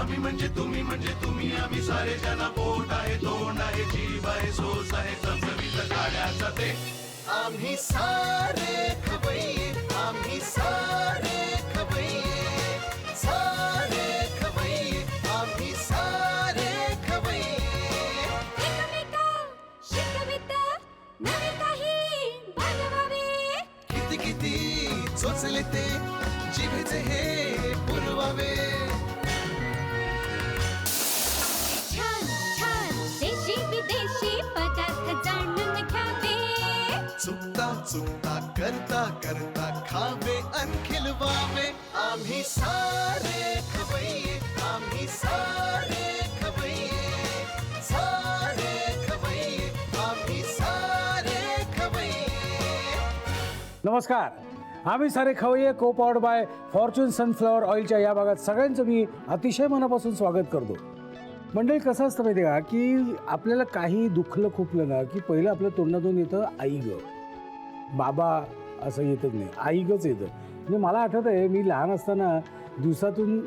आम्ही म्हणजे तुम्ही आम्ही सारे जना पोट आहे तोंड आहे जीव आहे सोस आहे चमचमीत गाड्याचा ते आम्ही सारे खवय्ये आम्ही सारे खवय्ये आम्ही सारे खवय्ये एकमेका शिकवित नवे काही बनवावे किती किती चोचले ते जिभेचे हे पुरवावे छान छान देशी विदेशी पदार्थ जाणून घ्यावे चुकता चुकता करता करता खावे अन खिलवावे आम्ही सारे खवय्ये आम्ही सारे खवय्ये आम्ही सारे खवय्ये नमस्कार. आम्ही सारे खवय्ये को पॉवर्ड बाय फॉर्च्यून सनफ्लॉवर ऑइलच्या या भागात सगळ्यांचं मी अतिशय मनापासून स्वागत करतो. मंडळी कसं असतं माहिती आहे का की आपल्याला काही दुखलं खुपलं ना की पहिलं आपल्या तोंडातून येतं आई ग, बाबा असं येतच नाही, आई गच येतं. म्हणजे मला आठवत आहे मी लहान असताना दिवसातून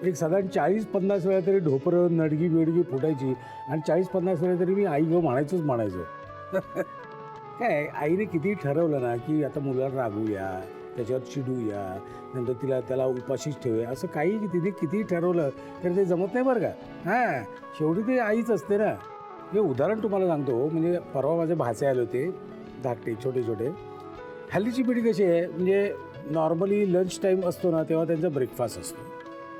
एक साधारण 40-50 वेळा तरी ढोपरं नडगी बिडगी फुटायची आणि 40-50 वेळा तरी मी आई ग म्हणायचो. काय आईने किती ठरवलं ना की आता मुलाला रागवूया, त्याच्यावर चिडूया, नंतर त्याला उपाशीच ठेवूया, असं काही तिने किती ठरवलं तर ते जमत नाही बरं का. हां, शेवटी ते आईच असते ना. हे उदाहरण तुम्हाला सांगतो. म्हणजे परवा माझे भाचे आले होते, धाकटे छोटे छोटे. हल्लीची पिढी कशी आहे म्हणजे नॉर्मली लंच टाईम असतो ना तेव्हा त्यांचा ब्रेकफास्ट असतो,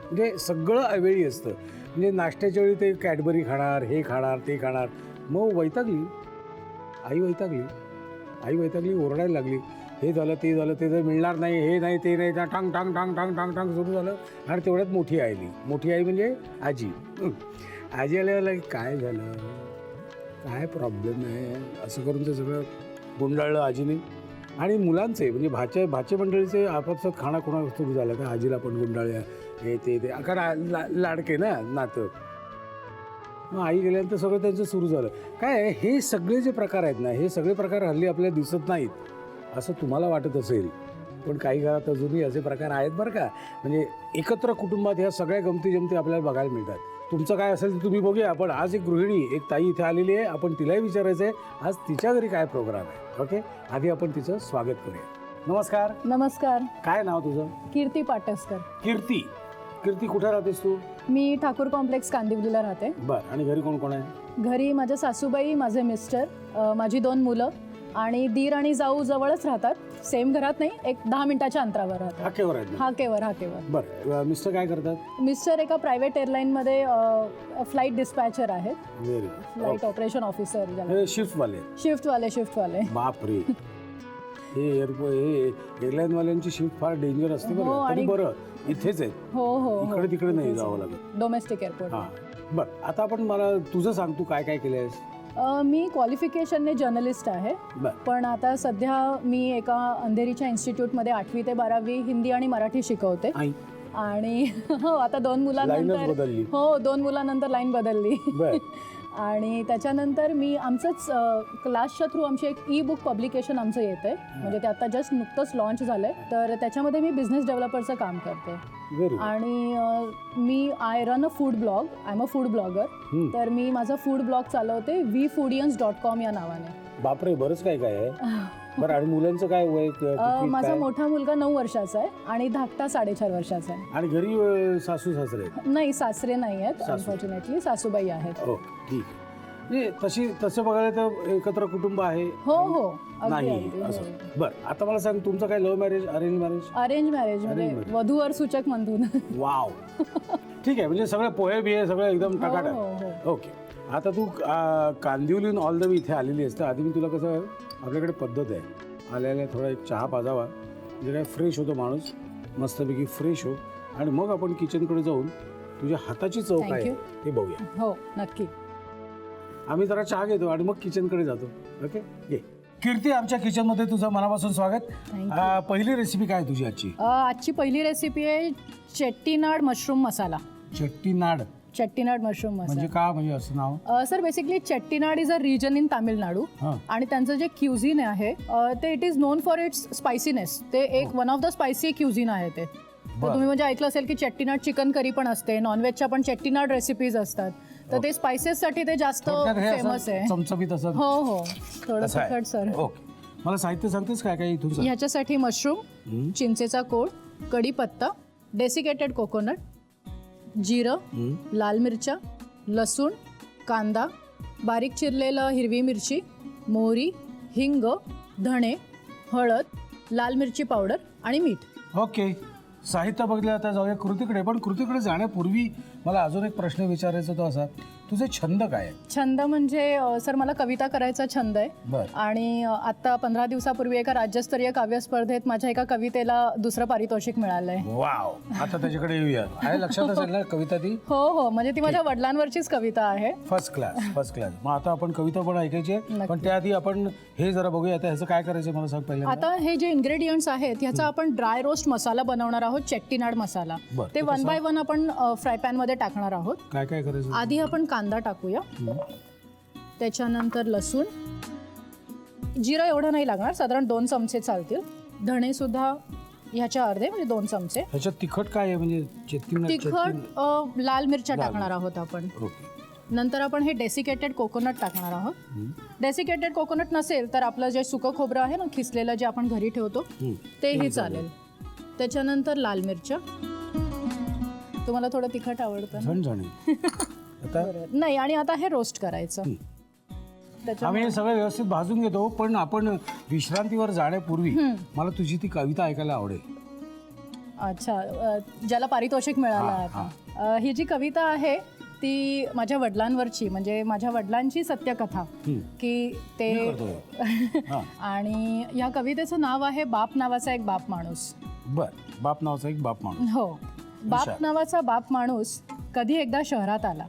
म्हणजे सगळं अवेळी असतं. म्हणजे नाश्त्याच्या वेळी ते कॅडबरी खाणार, हे खाणार, ते खाणार. मग आई वैतागली, ओरडायला लागली, हे झालं ते झालं, ते जर मिळणार नाही, हे नाही ते नाही, टांग टांग टांग टांग टांग टांग सुरू झालं. आणि तेवढ्यात मोठी आई म्हणजे आजी आल्याला काय झालं, काय प्रॉब्लेम आहे, असं करून ते सगळं गुंडाळलं आजीने. आणि मुलांचे म्हणजे भाचे मंडळीचे आपापसात खाणाखुणा सुरू झाला का आजीला पण गुंडाळ्या, हे ते कारण लाडके ना नातं. मग आई गेल्यानंतर सगळं त्यांचं सुरू झालं. काय हे सगळे जे प्रकार आहेत ना, हे सगळे प्रकार हल्ली आपल्याला दिसत नाहीत असं तुम्हाला वाटत असेल, पण काही घरात अजूनही असे प्रकार आहेत बरं का. म्हणजे एकत्र कुटुंबात ह्या सगळ्या गमती जमती आपल्याला बघायला मिळतात. तुमचं काय असेल तर तुम्ही बघूया. आपण आज एक गृहिणी, एक ताई इथे आलेली आहे. आपण तिलाही विचारायचं आहे आज तिच्या घरी काय प्रोग्राम आहे. ओके, आधी आपण तिचं स्वागत करूया. नमस्कार. नमस्कार. काय नाव तुझं? कीर्ती पाटसकर. कीर्ती कुठे राहतेस तू? मी ठाकूर कॉम्प्लेक्स कांदिवलीला राहते. बरं. आणि घरी कोण कोण आहे? घरी माझ्या सासूबाई, माझे मिस्टर, माझी 2 मुलं आणि दीर आणि जाऊ जवळच राहतात. सेम घरात नाही, एक 10 मिनिटाच्या अंतरावर राहतात. हाकेवर आहेत ना? हाकेवर. बरं. मिस्टर काय करतात? मिस्टर एका प्रायव्हेट एअरलाईनमध्ये फ्लाईट डिस्पॅचर आहेत. Very flight operation officer. शिफ्टवाले. बापरे. हे एअरलाईनवाल्यांची शिफ्ट फार डेंजर असते हो, बरं. आणि बरं इथेच आहेत. हो. इकडे तिकडे नाही जावं लागत. Domestic airport. हां, बरं. आता आपण मला तुझं सांग, तू काय केलंयस? मी क्वालिफिकेशनने जर्नलिस्ट आहे. बरं. पण आता सध्या मी एका अंधेरीच्या इन्स्टिट्यूटमध्ये 8वी ते 12वी हिंदी आणि मराठी शिकवते. आणि आता 2 मुलांनंतर लाईन बदलली. आणि त्याच्यानंतर मी आमचंच क्लासच्या थ्रू आमची एक ई-बुक पब्लिकेशन आमचं येतं आहे. म्हणजे ते आता जस्ट नुकतंच लॉन्च झालं आहे. तर त्याच्यामध्ये मी बिझनेस डेव्हलपरचं काम करते. आणि मी I am a food blogger. तर मी माझा फूड ब्लॉग चालवते vfoodians.com या नावाने. बापरे, बरंच काय आहे. बरं. आणि मुलांचं काय वय? माझा मोठा मुलगा 9 वर्षाचा आहे आणि धाकटा 4.5 वर्षाचा आहे. आणि घरी सासू सासरे? नाही, सासरे नाही आहेत अनफॉर्च्युनेटली. सासूबाई आहेत. हो, ठीक आहे. तसं बघायला तर एकत्र कुटुंब आहे. हो. नाही असं. बरं. आता मला सांग, तुमचं काय love marriage, arrange marriage? Arrange marriage म्हणजे वधूवर सूचक म्हणून. वाव. ठीक आहे. म्हणजे सगळं पोहे बिहे सगळं एकदम टाकाटाक. ओके. आता तू कांदिवलीहून ऑल द वे इथे आलेली असते. आधी मी तुला कसं, आपल्याकडे पद्धत आहे आल्याला थोडा एक चहा पाजावा, म्हणजे काय फ्रेश होतो माणूस, मस्तपैकी फ्रेश हो. आणि मग आपण किचनकडे जाऊन तुझ्या हाताची चव काय आहे ते बघूया. हो, नक्की. आम्ही जरा चहा घेतो आणि मग किचनकडे जातो. ओके. ये कीर्ती, आमच्या किचनमध्ये तुझं मनापासून स्वागत. पहिली रेसिपी काय तुझी आजची? आजची पहिली रेसिपी आहे चेट्टीनाड मशरूम मसाला. चेट्टीनाड मशरूम मसाला म्हणजे का, म्हणजे असं नाव? Sir, basically Chettinad is a region in Tamil Nadu. आणि त्यांचं जे क्युझिन आहे ते it is known for its spiciness. ते एक one of the spicy cuisine आहे ते. तर तुम्ही म्हणजे ऐकलं असेल की चेट्टीनाड चिकन करी पण असते, नॉनव्हेजच्या पण चेट्टीनाड रेसिपीज असतात. तर ते स्पायसेससाठी ते जास्त फेमस आहे. चमचमीत असं हो हो, थोडं असं आहे. तिखट सर. ओके, मला साहित्य सांगतेस काय काय इथून? ह्याच्यासाठी मशरूम, चिंचेचा कोळ, कढीपत्ता, डेसिकेटेड कोकोनट, जिरं, लाल मिरच्या, लसूण, कांदा, बारीक चिरलेलं हिरवी मिरची, मोहरी, हिंग, धणे, हळद, लाल मिरची पावडर आणि मीठ. ओके, साहित्य बघितलं. आता जाऊया कृतीकडे. पण कृतीकडे जाण्यापूर्वी मला अजून एक प्रश्न विचारायचा तो असा, तुझे छंद काय आहे? छंद म्हणजे सर मला कविता करायचा छंद आहे. बरं. आणि आता 15 दिवसापूर्वी एका राज्यस्तरीय काव्य स्पर्धेत माझ्या एका कवितेला दुसरं पारितोषिक मिळालंय. वाव, आता त्याच्याकडे येऊया. आहे लक्षात असेल ना कविता ती? हो हो, म्हणजे ती माझ्या वडिलांवरचीच कविता आहे. First class, first class. मग आता आपण कविता पण ऐकायची आहे, नक्की. पण त्याआधी आपण हे जरा बघूया. आता ह्याचं काय करायचं मला सांग पहिल्यांदा. आता हे जे इन्ग्रेडियंट्स आहेत ह्याचा आपण ड्राय रोस्ट मसाला बनवणार आहोत, चेट्टीनाड मसाला. बरं, ते ते 1 कसं? बाय 1 आपण फ्राय पॅन मध्ये टाकणार आहोत. काय काय करायचं? आधी आपण कांदा टाकूया, त्याच्यानंतर लसूण, जिरं एवढं नाही लागणार, साधारण 2 चमचे चालतील. धणे सुद्धा ह्याच्या अर्धे, म्हणजे 2 चमचे. ह्याच्यात तिखट काय आहे म्हणजे? तिखट लाल मिरच्या टाकणार आहोत आपण. ओके. नंतर आपण हे डेसिकेटेड कोकोनट टाकणार आहोत. डेसिकेटेड कोकोनट नसेल तर आपलं जे सुकं खोबरं आहे ना, खिसलेलं, जे आपण घरी ठेवतो तेही चालेल. त्याच्यानंतर लाल मिरच्या. तुम्हाला थोडं तिखट आवडतं ना? झणझणीत. आता बरोबर. नाही, आणि आता हे रोस्ट करायचं. आम्ही हे सगळं व्यवस्थित भाजून घेतो, पण आपण विश्रांतीवर जाण्यापूर्वी मला तुझी ती कविता ऐकायला आवडेल. अच्छा, ज्याला पारितोषिक मिळालं आता. ही जी कविता आहे ती माझ्या वडिलांवरची, म्हणजे माझ्या वडिलांची सत्यकथा की ते आणि या कवितेचं नाव आहे बाप नावाचा एक बाप माणूस. बर, बाप नावाचा एक बाप माणूस. हो. बाप नावाचा बाप माणूस कधी एकदा शहरात आला.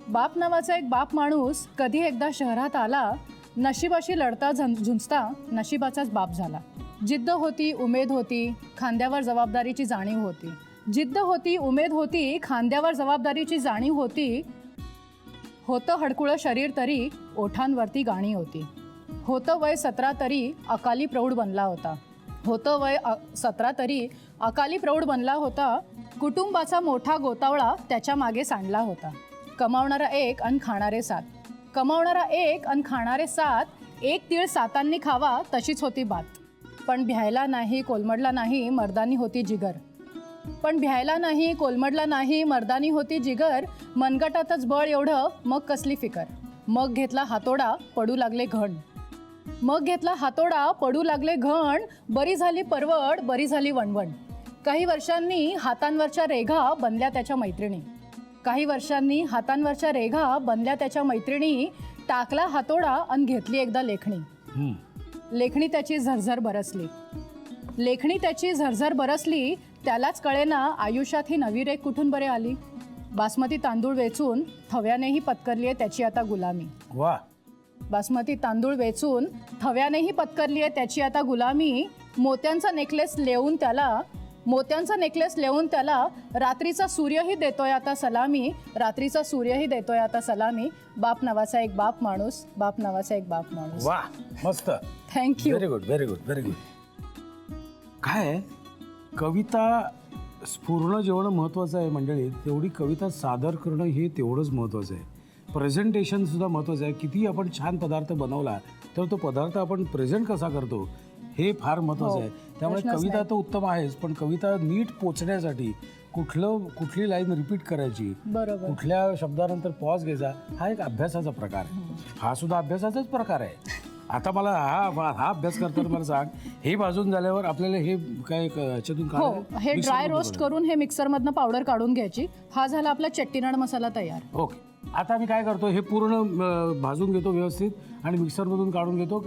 बाप नावाचा एक बाप माणूस कधी एकदा शहरात आला. नशिबाशी लढता झुंजता नशिबाचाच बाप झाला. जिद्द होती, उमेद होती, खांद्यावर जबाबदारीची जाणीव होती. जिद्द होती, उमेद होती, खांद्यावर जबाबदारीची जाणीव होती. होतं हडकुळं शरीर तरी ओठांवरती गाणी होती. होतं वय 17 तरी अकाली प्रौढ बनला होता. होतं वय 17 तरी अकाली प्रौढ बनला होता. कुटुंबाचा मोठा गोतावळा त्याच्या मागे सांडला होता. कमावणारा एक अन खाणारे 7. कमावणारा एक अन खाणारे 7. एक तीळ 7 खावा तशीच होती बात. पण भ्यायला नाही, कोलमडला नाही, मर्दानी होती जिगर. पण भ्यायला नाही, कोलमडला नाही, मर्दानी होती जिगर. मनगटातच बळ एवढं, मग कसली फिकर. मग घेतला हातोडा, पडू लागले घण. मग घेतला हातोडा, पडू लागले घण. बरी झाली परवड, बरी झाली वणवण. काही वर्षांनी हातांवरच्या रेघा बनल्या त्याच्या मैत्रिणी. काही वर्षांनी हातांवरच्या रेघा बनल्या त्याच्या मैत्रिणी. टाकला हातोडा अन घेतली एकदा लेखणी. लेखणी त्याची झरझर बरसली. लेखणी त्याची झरझर बरसली. त्यालाच कळेना आयुष्यात ही नवी रेख कुठून बरे आली. बासमती तांदूळ वेचून थव्यानेही पत्करलीये त्याची आता गुलामी. वा. बासमती तांदूळ वेचून थव्यानेही पत्करली आहे त्याची आता गुलामी. मोत्यांचा नेकलेस लेवून त्याला रात्रीचा सूर्यही देतोय आता सलामी. रात्रीचा सूर्यही देतोय आता सलामी. बाप नावाचा एक बाप माणूस. बाप नावाचा एक बाप माणूस. वा, मस्त. Thank you. Very good, very good, very good. काय कविता स्फुरणं जेवढं महत्त्वाचं आहे मंडळी, तेवढी कविता सादर करणं हे तेवढंच महत्त्वाचं आहे. प्रेझेंटेशनसुद्धा महत्त्वाचं आहे. किती आपण छान पदार्थ बनवला तर तो पदार्थ आपण प्रेझेंट कसा करतो हे फार महत्त्वाचं आहे. त्यामुळे कविता तर उत्तम आहेच, पण कविता नीट पोचण्यासाठी कुठली लाईन रिपीट करायची, बरोबर, कुठल्या शब्दानंतर पॉज घ्यायचा, हा एक अभ्यासाचा प्रकार आहे. हा सुद्धा अभ्यासाचाच प्रकार आहे. आता मला हा अभ्यास करताना मला सांग, हे भाजून झाल्यावर आपल्याला हे काय याच्यातून हो, हे ड्राय रोस्ट करून हे मिक्सरमधनं पावडर काढून घ्यायची. हा झाला आपला चेट्टीनाड मसाला तयार. ओके. आता मी काय करतो, हे पूर्ण भाजून घेतो व्यवस्थित आणि मिक्सरमधून काढून घेतो,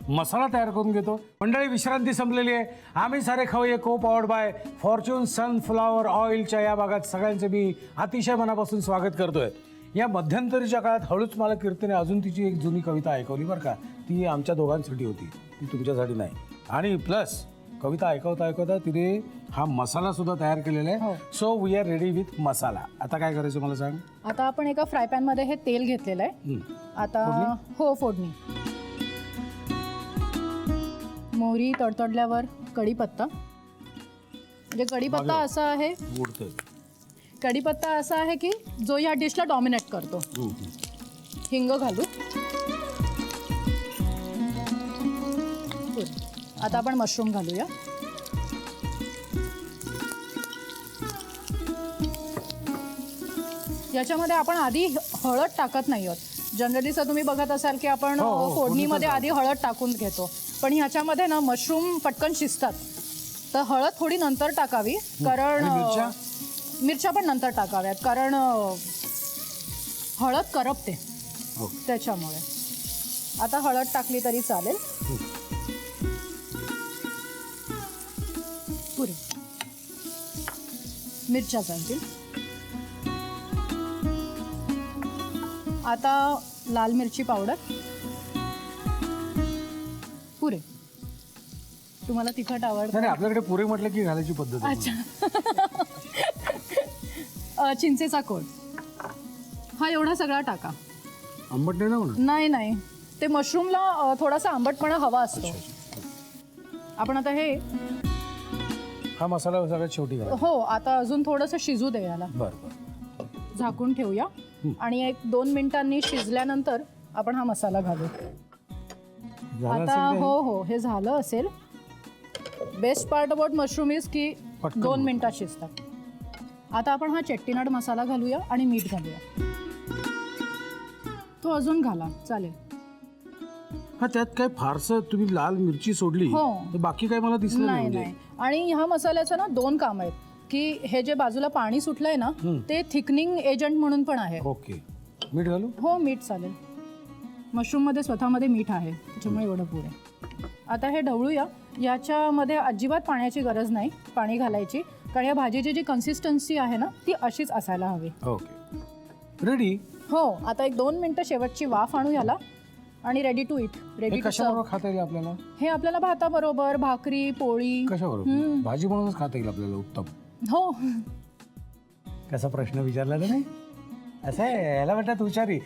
मसाला तयार करून घेतो. मंडळी, विश्रांती संपलेली आहे. आम्ही सारे खाऊये को पॉवर्ड बाय फॉर्च्यून सनफ्लॉवर ऑइलच्या या भागात सगळ्यांचं मी अतिशय मनापासून स्वागत करतोय. या मध्यंतरीच्या काळात हळूच मला कीर्तने अजून तिची एक जुनी कविता ऐकवली बरं का. ती आमच्या दोघांसाठी होती, ती तुमच्यासाठी नाही. आणि प्लस कविता ऐकवता तिने हा मसाला सुद्धा तयार केलेला आहे. So we are ready with masala. आता काय करायचं मला सांग. आता आपण एका फ्राय पॅन मध्ये हे तेल घेतलेलं आहे. आता हो, फोडणी. मोहरी तडतडल्यावर कढीपत्ता, म्हणजे कढीपत्ता असा आहे, उडतंय. कढीपत्ता असा आहे की जो या डिशला डॉमिनेट करतो. हिंग घालू. आता आपण मशरूम घालूया. याच्यामध्ये आपण आधी हळद टाकत नाही आहोत. जनरली जर तुम्ही बघत असाल की आपण फोडणीमध्ये आधी हळद टाकून घेतो, पण ह्याच्यामध्ये ना मशरूम पटकन शिजतात, तर हळद थोडी नंतर टाकावी. कारण मिरच्या पण नंतर टाकाव्यात, कारण हळद करपते त्याच्यामुळे. आता हळद टाकली तरी चालेल. पुरी मिरच्या चालतील. आता लाल मिरची पावडर. पुरे. तुम्हाला तिखट आवडतं? नाही, आपल्याकडे पुरे म्हटलं की घालायची पद्धत आहे. अच्छा. चिंचेचा कोळ हा एवढा सगळा टाका. आंबट नाही ना म्हणून? नाही नाही, ते मशरूमला थोडासा आंबटपणा हवा असतो. आपण आता हे हा मसाला सगळ्यात शेवटी घाला. हो, आता अजून थोडंसं शिजू दे याला. बरं. झाकून ठेवूया आणि 1-2 मिनिटांनी शिजल्यानंतर आपण हा मसाला घालू. आता हो हे झालं असेल. Best part about mushroom is की 2 मिनिटात शिजतात. आता आपण हा चेट्टीनाड मसाला घालूया आणि मीठ घालूया. तो अजून घाला, चालेल. हा, त्यात काय फारसं तुम्ही लाल मिरची सोडली तर बाकी काय मला दिसलं नाही. नाही, आणि ह्या मसाल्याचं ना 2 काम आहेत की हे जे बाजूला पाणी सुटलंय ना ते थिकनिंग एजंट म्हणून पण आहे. ओके. मीठ घालू? हो, मीठ चालेल. मशरूममध्ये स्वतःमध्ये मीठ आहे, त्याच्यामुळे एवढं पुरे. आता हे ढवळूया. याच्यामध्ये अजिबात पाण्याची गरज नाही पाणी घालायची, कारण या भाजीची जी कन्सिस्टन्सी आहे ना ती अशीच असायला हवी. Okay, ready. हो, आता 1-2 मिनिटं शेवटची वाफ आणू याला आणि ready to eat. Ready to serve. कशाबरोबर खाता येईल आपल्याला? हे आपल्याला भाताबरोबर, भाकरी, पोळी. कशाबरोबर? भाजी म्हणूनच खाता येईल आपल्याला. उत्तम. हो. कसा प्रश्न विचारला तर नाही असं आहे, याला वाटत हुशारी.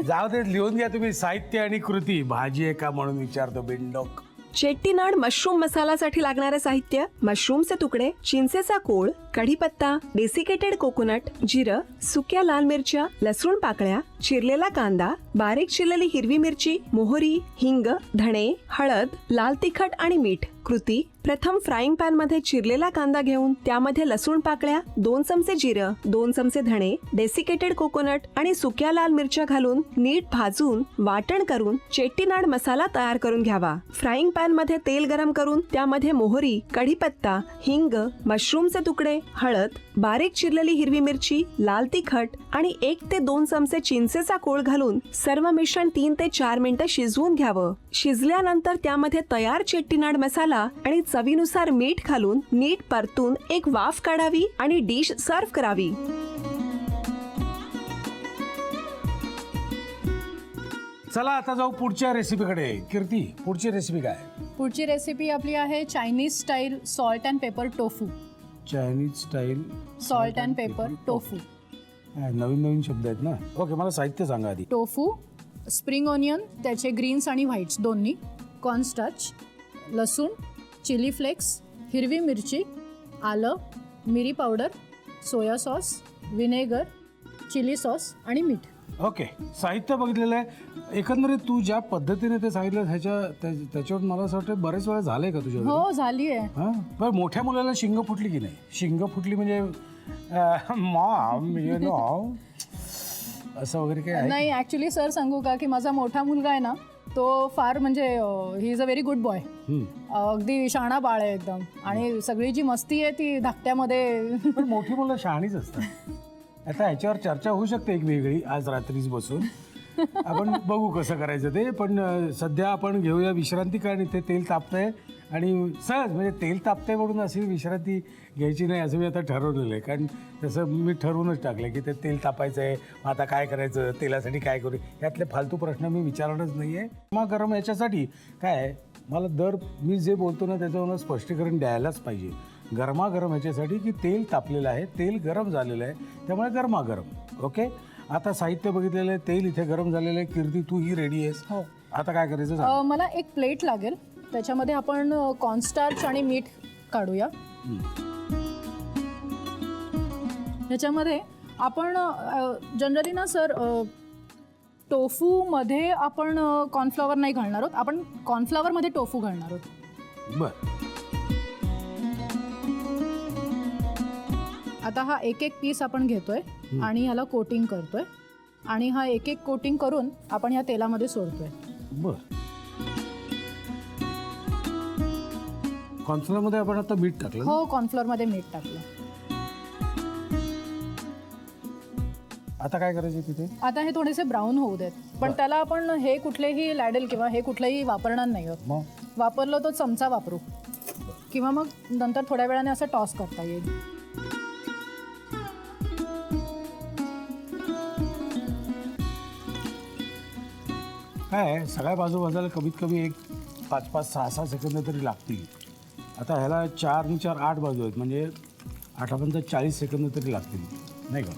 जाऊ दे, लिहून घ्या तुम्ही. साहित्य आणि कृती. भाजी आहे का म्हणून विचारतो बिनडोक. चेट्टीनाड मशरूम मसाल्यासाठी लागणारे साहित्य: मशरूमचे तुकडे, चिंचेचा कोळ, कढीपत्ता, डेसिकेटेड कोकोनट, जिरं, सुक्या लाल मिरच्या, लसूण पाकळ्या, चिरलेला कांदा, बारीक चिरलेली हिरवी मिरची, मोहरी, हिंग, धणे, हळद, लाल तिखट आणि मीठ. कृती: प्रथम फ्राईंग पॅन मध्ये चिरलेला कांदा घेऊन त्यामध्ये लसूण पाकळ्या, 2 चमचे जिरं, 2 चमचे धणे, डेसिकेटेड कोकोनट आणि सुक्या लाल मिरच्या घालून नीट भाजून वाटण करून चेट्टीनाड मसाला तयार करून घ्यावा. फ्राईंग पॅन मध्ये तेल गरम करून त्यामध्ये मोहरी, कढीपत्ता, हिंग, मशरूमचे तुकडे, हळद, बारीक चिरलेली हिरवी मिरची, लाल तिखट आणि 1 ते 2 चमचे चिंचेचा कोळ घालून सर्व मिश्रण 3 ते 4 मिनिटं शिजवून घ्यावं. शिजल्यानंतर त्यामध्ये तयार चेट्टीनाड मसाला आणि चवीनुसार मीठ घालून नीट परतून एक वाफ काढावी आणि डिश सर्व्ह करावी. चला आता जाऊ पुढच्या रेसिपीकडे. कीर्ती, पुढची रेसिपी काय? पुढची रेसिपी आपली आहे Chinese style salt and pepper tofu. Chinese style salt and pepper tofu. नवीन नवीन शब्द आहेत ना. ओके, मला साहित्य सांगा आधी. टोफू, स्प्रिंग ऑनियन, त्याचे ग्रीन्स आणि व्हाईट्स दोन्ही, कॉर्नस्टार्च, लसूण, चिली फ्लेक्स, हिरवी मिरची, आलं, मिरी powder, soya sauce, vinegar, chilli sauce आणि मीठ. ओके, साहित्य बघितलेलं आहे. एकंदरीत तू ज्या पद्धतीने ते सांगितलं त्याच्यावर मला असं वाटतं बरेच वेळा झालंय का तुझ्या? हो, झाली आहे. हां, बरं. मोठ्या मुलाला शिंग फुटली की नाही? शिंग फुटली म्हणजे मॉम यू नो असं वगैरे काय आहे? नाही, ॲक्च्युली सर सांगू का की माझा मोठा मुलगा आहे ना तो फार म्हणजे he is a very good boy. अगदी शहाणा बाळ आहे एकदम, आणि सगळी जी मस्ती आहे ती धाकट्यामध्ये. पण मोठी मुलं शहाणीच असतात. आता ह्याच्यावर चर्चा होऊ शकते एक वेगळी आज रात्रीच बसून. आपण बघू कसं करायचं ते. पण सध्या आपण घेऊया विश्रांती, कारण इथे तेल तापतंय आणि सहज म्हणजे तेल तापतंय म्हणून अशी विश्रांती घ्यायची नाही असं मी आता ठरवलेलं आहे. कारण तसं मी ठरवूनच टाकलं की ते तेल तापायचं आहे, आता काय करायचं, तेलासाठी काय करू, यातले फालतू प्रश्न मी विचारणारच नाही आहे. मग गरम याच्यासाठी काय आहे, मला मी जे बोलतो ना त्याचं मला स्पष्टीकरण द्यायलाच पाहिजे. गरमागरम ह्याच्यासाठी की तेल तापलेलं आहे, तेल गरम झालेलं आहे, त्यामुळे गरमागरम. ओके, आता साहित्य बघितलेलं आहे, तेल इथे गरम झालेलं आहे. कीर्ती, तू ही रेडी आहेस? हो. आता काय करायचं? मला एक प्लेट लागेल, त्याच्यामध्ये आपण कॉर्नस्टार्च आणि मीठ काढूया. ह्याच्यामध्ये आपण जनरली ना सर टोफूमध्ये आपण कॉर्नफ्लॉवर नाही घालणार आहोत, आपण कॉर्नफ्लॉवरमध्ये टोफू घालणार आहोत. बर. आता हा एक एक पीस आपण घेतोय आणि ह्याला कोटिंग करतोय आणि हा एक एक कोटिंग करून आपण ह्या तेलामध्ये सोडतोय. बर. कॉर्नफ्लोअरमध्ये आपण आता मीठ टाकलं ना? हो, कॉर्नफ्लॉवरमध्ये मीठ टाकलं. आता काय करायचं तिथे? आता हे थोडेसे ब्राऊन होऊ देत, पण त्याला आपण हे कुठलेही लॅडेल किंवा हे कुठलंही वापरणार नाही आहोत. मग वापरलं तो चमचा वापरू किंवा मग नंतर थोड्या वेळाने असं टॉस करता येईल. काय आहे, सगळ्या बाजू भाजायला कमीत कमी एक 5-5, 6-6 सेकंद तरी लागतील. आता ह्याला 4 आणि 4 8 बाजू आहेत, म्हणजे 8 40 सेकंद तरी लागतील, नाही का?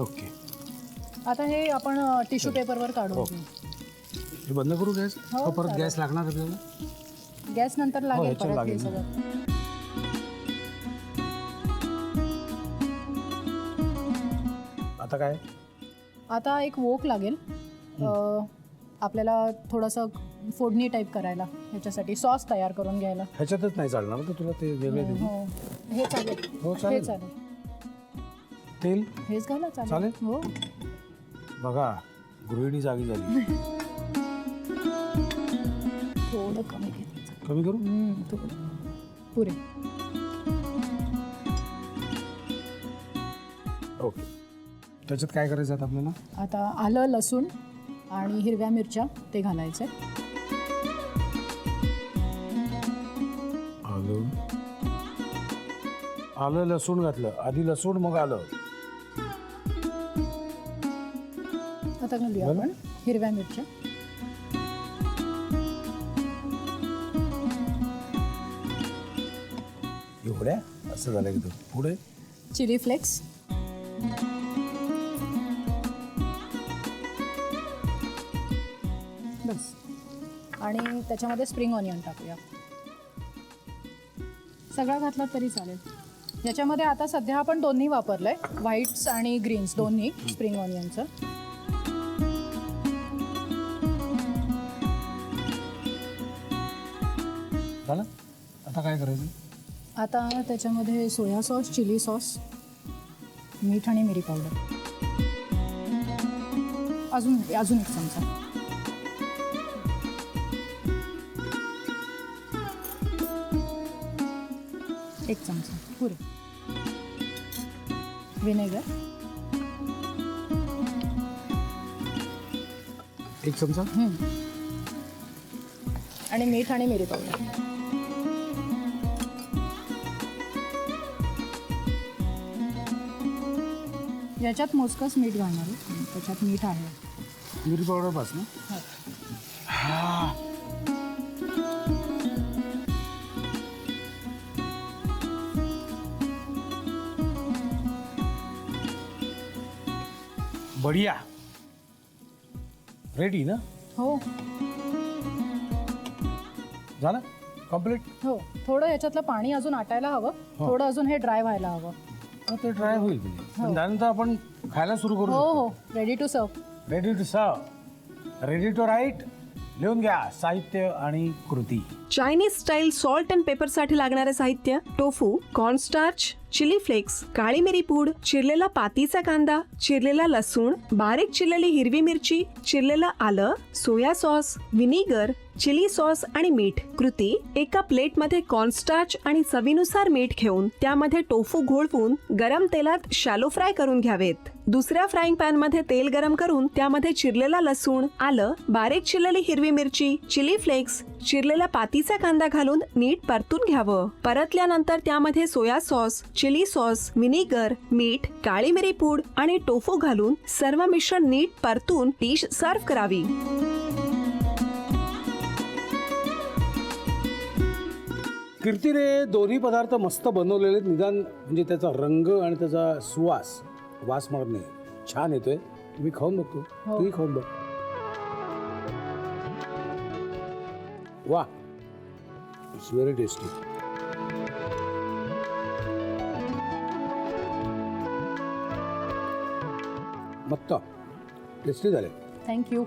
ओके. आता हे आपण टिश्यू पेपरवर काढू. हे बंद करू गॅस? हो, परत चालेल. गॅस लागणार आपल्याला? गॅस नंतर लागेल ह्याच्यावर परत हे लागेल ना. सगळं. आता काय? आता एक वोक लागेल आपल्याला थोडंसं फोडणी टाईप करायला, ह्याच्यासाठी सॉस तयार करून घ्यायला. ह्याच्यातच नाही चालणार तर तुला ते वेगळे देऊ? हो, हे चालेल. हो, हे चालेल. चालेल. तेल हेच घाला. चालेल. चालेल? हो. बघा, गृहिणी जागी झाली. थोडं कमी घ्यायचं. कमी करू? थोडं पुरे. ओके. त्याच्यात काय करायचं आता आपल्याला? आता आलं, लसूण आणि हिरव्या मिरच्या ते घालायचे. आलं लसूण घातलं. आधी लसूण मग आलं. आता घालूया आपण हिरव्या मिरच्या. एवढ्या असं झालं एकदम. पुढे चिली फ्लेक्स. बस. आणि त्याच्यामध्ये स्प्रिंग ऑनियन टाकूया. सगळं घातलं तरी चालेल. याच्यामध्ये आता सध्या आपण दोन्ही वापरलंय, व्हाईट्स आणि ग्रीन्स दोन्ही स्प्रिंग ऑनियनचं. झालं. आता काय करायचं? आता त्याच्यामध्ये सोया सॉस, चिली सॉस, मीठ आणि मिरी पावडर. अजून एक चमचा. एक चमचा पुरे. विनेगर. एक चमचा. आणि मीठ आणि मिरी पावडर. याच्यात मोजकंच मीठ घालणार आहे, त्याच्यात मीठ आहे. मिरी पावडर पास ना? बढिया. रेडी ना? हो झालं कम्प्लीट. हो. थोडं याच्यातलं पाणी अजून आटायला हवं, थोडं अजून हे ड्राय व्हायला हवं. ते ड्राय होईल. पण त्यानंतर आपण खायला सुरू करू. हो हो. Ready to serve. Ready to serve. Ready to write. लिहून घ्या साहित्य आणि कृती. चायनीज स्टाईल सॉल्ट अँड पेपरसाठी लागणारे साहित्य: टोफू, कॉर्नस्टार्च, चिली फ्लेक्स, काळी मिरी पूड, चिरलेला पातीचा कांदा, चिरलेला लसूण, बारीक चिरलेली हिरवी मिरची, चिरलेलं आलं, soya sauce, vinegar, chilli sauce आणि मीठ. कृती: एका प्लेटमध्ये कॉर्नस्टार्च आणि चवीनुसार मीठ घेऊन त्यामध्ये टोफू घोळवून गरम तेलात शॅलो फ्राय करून घ्यावेत. दुसऱ्या फ्राईंग पॅन मध्ये तेल गरम करून त्यामध्ये चिरलेला लसूण, आलं, बारीक चिरलेली हिरवी मिरची, चिली फ्लेक्स, चिरलेला पातीचा कांदा घालून नीट परतून घ्यावं. परतल्यानंतर त्यामध्ये soya sauce, chilli sauce, vinegar, मीठ, काळी मिरी पूड आणि टोफू घालून सर्व मिश्रण नीट परतून डिश सर्व्ह करावी. कीर्तीने दोन्ही पदार्थ मस्त बनवलेले आहेत. निदान म्हणजे त्याचा रंग आणि त्याचा वास म्हणत नाही, छान येतोय. मी खाऊन बघतो. तूही खाऊन बघ. वा, इट्स व्हेरी टेस्टी. मस्त टेस्टी झाले. थँक्यू.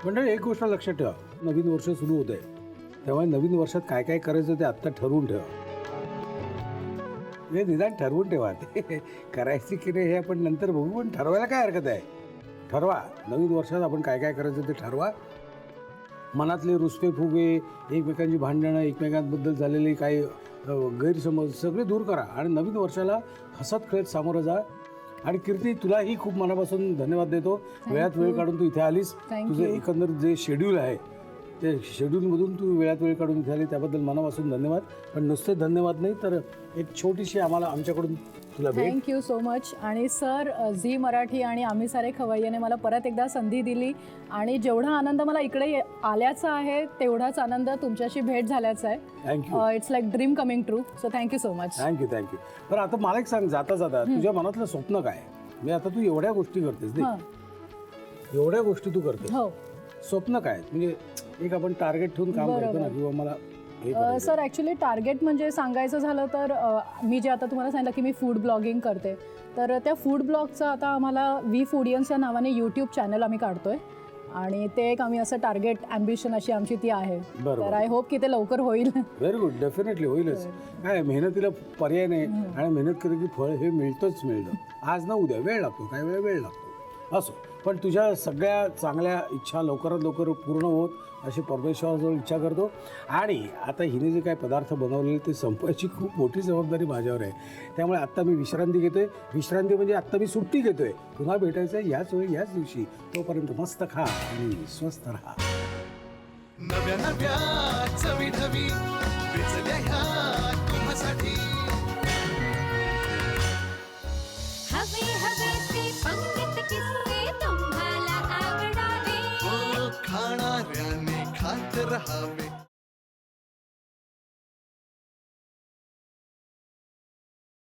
म्हणजे एक गोष्ट लक्षात ठेवा, नवीन वर्ष सुरू होत आहे तेव्हा नवीन वर्षात काय काय करायचं ते आत्ता ठरवून ठेवा. हे निदान ठरवून ठेवा, ते करायची की नाही हे आपण नंतर बघू, पण ठरवायला काय हरकत आहे. ठरवा नवीन वर्षात आपण काय काय करायचं ते ठरवा. मनातले रुसवे फुगे, एकमेकांची भांडणं, एकमेकांबद्दल झालेले काही गैरसमज सगळे दूर करा आणि नवीन वर्षाला हसत खेळत सामोरं जा. आणि कीर्ती, तुलाही खूप मनापासून धन्यवाद देतो. वेळात वेळ काढून तू इथे आलीस. तुझं एकंदर जे शेड्यूल आहे ते शेड्यूलमधून तू वेळात वेळ काढून इथे आली त्याबद्दल मनापासून धन्यवाद. पण नुसते धन्यवाद नाही तर एक छोटीशी आम्हाला आमच्याकडून तुला भेट. Thank you so much. आणि सर, झी मराठी आणि आम्ही सारे खवय्येने मला परत एकदा संधी दिली आणि जेवढा आनंद मला इकडे आल्याचा आहे तेवढाच आनंद तुमच्याशी भेट झाल्याचा आहे. Thank you. It's like dream coming true. So thank you so much. Thank you. बरं आता मला एक सांग, जाता जाता तुझ्या मनातलं स्वप्न काय? म्हणजे आता तू एवढ्या गोष्टी करतेस नाही, एवढ्या गोष्टी तू करतेस, हो स्वप्न काय? म्हणजे एक आपण टार्गेट ठेवून काम करतो ना, किंवा मला हे करायचं. सर ॲक्च्युली टार्गेट म्हणजे सांगायचं झालं तर मी जे आता तुम्हाला सांगितलं की मी फूड ब्लॉगिंग करते, तर त्या फूड ब्लॉगचं आता आम्हाला वी फूडियन्स या नावाने यूट्यूब चॅनल आम्ही काढतोय आणि ते एक आम्ही असं टार्गेट ॲम्बिशन अशी आमची ती आहे. तर आय होप की ते लवकर होईल. Very good. डेफिनेटली होईलच. काय मेहनतीला पर्याय नाही आणि मेहनत केली की फळ हे मिळतं. आज ना उद्या वेळ लागतो, काही वेळ लागतो असो. पण तुझ्या सगळ्या चांगल्या इच्छा लवकरात लवकर पूर्ण होत अशी परमेश्वराजवळ इच्छा करतो. आणि आता हिने जे काही पदार्थ बनवलेले ते संपवायची खूप मोठी जबाबदारी माझ्यावर आहे. त्यामुळे आत्ता मी विश्रांती घेतोय. विश्रांती म्हणजे आत्ता मी सुट्टी घेतोय. पुन्हा भेटायचं आहे याच वेळी याच दिवशी. तोपर्यंत मस्त खा आणि स्वस्थ राहा. नव्या नव्या चवी ढवी वेचल्या ह्या तुम्हासाठी. हवे हवेचे पंगत किस्से तुम्हाला आवडावे. खाणाऱ्याने खात रहावे.